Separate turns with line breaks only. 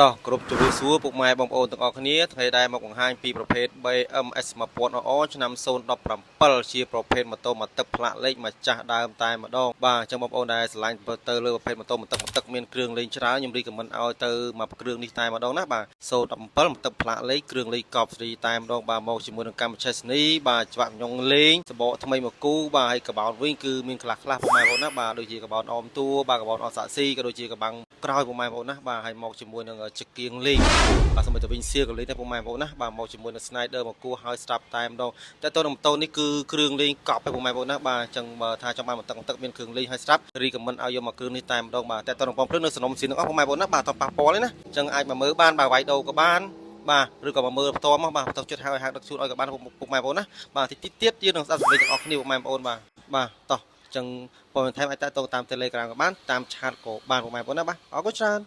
តោះគ្រប់ជំរាបសួរពុកម៉ែបងប្អូនទាំងអស់គ្នាថ្ងៃដែរមកបង្ហាញពីប្រភេទ BMS 1000 ឆ្នាំ017ជាប្រភេទម៉ូតូមកទឹកផ្លាកលេខម្ចាស់ដើមតែម្ដងបាទអញ្ចឹងបងប្អូនដែលឆ្លាញ់ទៅលើប្រភេទម៉ូតូមកទឹកមានគ្រឿងលេងច្រើនខ្ញុំរីកមិនឲ្យទៅមកគ្រឿងនេះតែម្ដងណាបាទ017មកទឹកផ្លាកលេខគ្រឿងលេខកប់ស្រីតែម្ដងបាទមកជាមួយនឹងកម្មវិធីនេះបាទច្បាប់ញងលេងសបកថ្មីមកគូបាទហើយកបោតវិញគឺមានខ្លះពុកម៉ែបងប្អូនណាបាទដូចជាកបោតអមតួបាទកបោតអសាក់ស៊ីក៏ដូចជាកបាំងក្រោយពុកម៉ែបងប្អូនណាបាទហើយមកជាមួយនឹងជគៀងលេងបាទសម្រាប់ទៅវិញសៀកលេងតែពុកម៉ែបងប្អូនណាបាទមកជាមួយនឹង Snyder មកគួរហើយស្ដាប់តែម្ដងតែតើម៉ូតូនេះគឺគ្រឿងលេងកប់ឯពុកម៉ែបងប្អូនណាបាទអញ្ចឹងបើថាចង់បានមកទឹកមានគ្រឿងលេងហើយស្ដាប់រីកមិនឲ្យយកមកគ្រឿងនេះតែម្ដងបាទតែតើបងប្អូននៅសំណុំស៊ីនទាំងអស់ពុកម៉ែបងប្អូនណាបាទតប៉ះពាល់ទេណាអញ្ចឹងអាចមកមើលបានបាទវាយដូរក៏បានបាទឬក៏មកមើលផ្ទាល់មកបាទបន្តជិតហើយហាក់ដឹកជូនឲ្យក៏បានពុកម៉ែបងប្អូនណាបាទតិចទៀតយើងនឹងស្ដាប់សម្លេងទាំងអស់គ្នាពុកម៉ែបងប្អូនបាទតោះអញ្ចឹងបងថែមអាចតទៅតាម Telegram ក៏បានតាមឆាតក៏បានពុកម៉ែបងប្អូនណាបាទអរគុណច្រើន